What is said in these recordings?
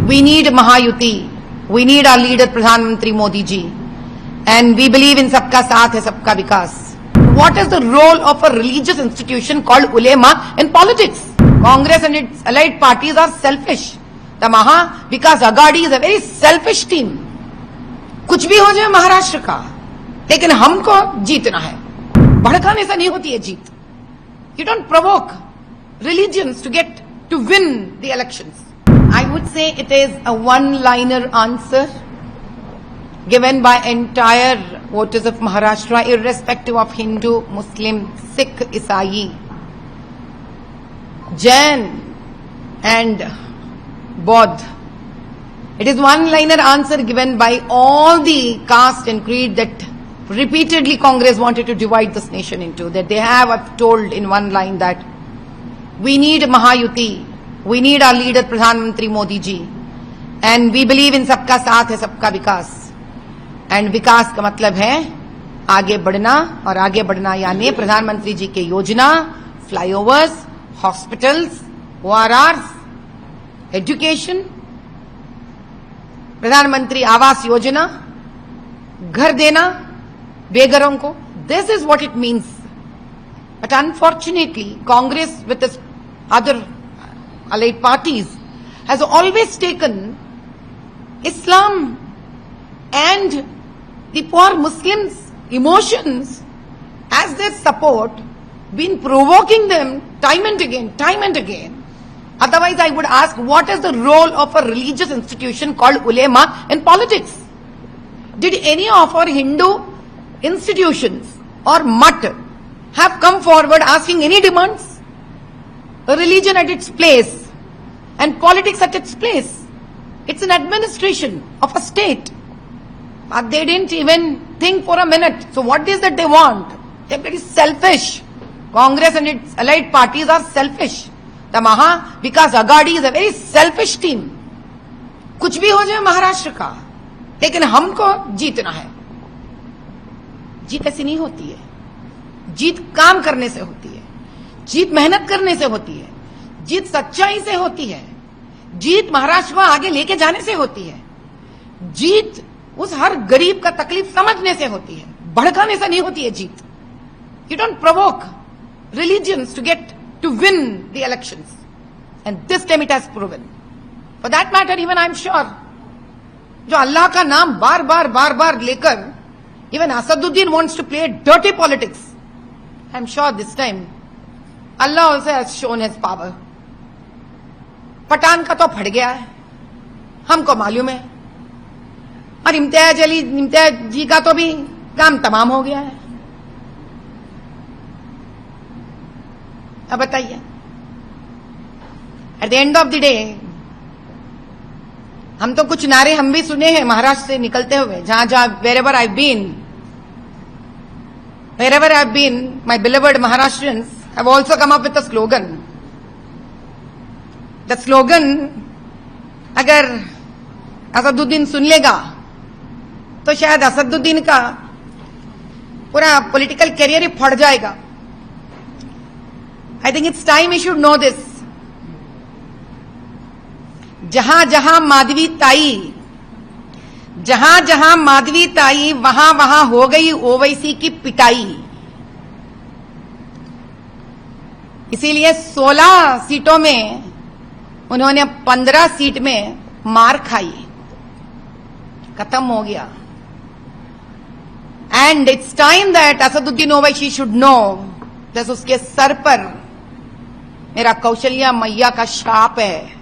We need Mahayuti. We need our leader, Pradhan Mantri Modi ji. And we believe in Sabka Saath hai Sabka Vikas. What is the role of a religious institution called ulema in politics? Congress and its allied parties are selfish. The Maha Vikas Aghadi is a very selfish team. कुछ भी हो जाए महाराष्ट्र का, लेकिन हमको जीतना है. भड़काने से नहीं होती है जीत. You don't provoke religions to win the elections. I would say it is a one-liner answer given by entire voters of Maharashtra, irrespective of Hindu, Muslim, Sikh, Isai, Jain and Bodh. It is one-liner answer given by all the caste and creed that repeatedly Congress wanted to divide this nation into. That they have told in one line that we need Mahayuti. We need our leader, Pradhan Mantri Modi ji. And we believe in Sabka Saath hai Sabka Vikas. And Vikas का मतलब है आगे बढ़ना, और आगे बढ़ना यानी प्रधानमंत्री जी के योजना, फ्लाईओवर्स, हॉस्पिटल्स, ORRs, एजुकेशन, प्रधानमंत्री आवास योजना, घर देना बेघरों को. This is what it means. But unfortunately, Congress with its other allied parties has always taken Islam and the poor Muslims' emotions as their support, been provoking them time and again. Otherwise, I would ask, what is the role of a religious institution called ulema in politics? Did any of our Hindu institutions or Math have come forward asking any demands? A religion at its place and politics at its place. It's an administration of a state. But they didn't even think for a minute. So what is that they want? They're very selfish. Congress and its allied parties are selfish. The Maha Vikas Aghadi is a very selfish team. कुछ भी हो जाए महाराष्ट्र का, लेकिन हमको जीतना है. जीत ऐसी नहीं होती है. जीत काम करने से होती है. जीत मेहनत करने से होती है. जीत सच्चाई से होती है. जीत महाराष्ट्र को आगे लेके जाने से होती है. जीत उस हर गरीब का तकलीफ समझने से होती है. भड़काने से नहीं होती है जीत. You don't provoke religions to win the elections. And this time it has proven. For that matter, even I'm sure, जो अल्लाह का नाम बार बार लेकर, even Asaduddin wants to play dirty politics. I'm sure this time, Allah also has shown his power. Pathan का तो फट गया है, हमको मालूम है. और इम्तियाज जी का तो भी काम तमाम हो गया है. अब बताइए, at the end of the day हम तो कुछ नारे हम भी सुने हैं महाराष्ट्र से निकलते हुए. जहां wherever I've been, my beloved Maharashtrians have also come up with a slogan. The slogan, अगर असदुद्दीन सुन लेगा तो शायद असदुद्दीन का पूरा पॉलिटिकल करियर ही फट जाएगा. I think it's time we should know this. जहां जहां माधवी ताई वहां हो गई ओवैसी की पिटाई. इसीलिए 16 सीटों में उन्होंने 15 सीट में मार खाई. खत्म हो गया. And it's time that Asaduddin Owaisi should know that उसके सर पर मेरा कौशल्या मैया का श्राप है.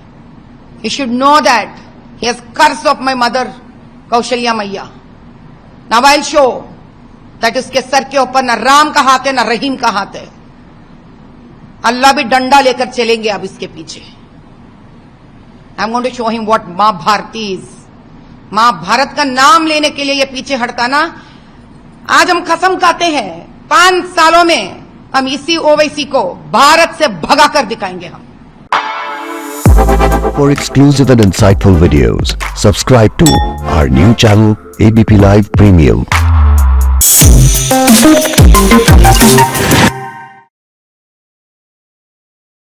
He should know that he has curse of my mother, Kaushalya Maiya. Now I'll show that उसके सर के ऊपर न राम का हाथ है न रहीम का हाथ है. अल्लाह भी डंडा लेकर चलेंगे अब इसके पीछे. I'm going to show him what मां भारती is. मां भारत का नाम लेने के लिए ये पीछे हटता ना. आज हम कसम खाते हैं 5 सालों में हम इसी ओवैसी को भारत से भगा कर दिखाएंगे हम. For exclusive and insightful videos, subscribe to our new channel ABP Live Premium.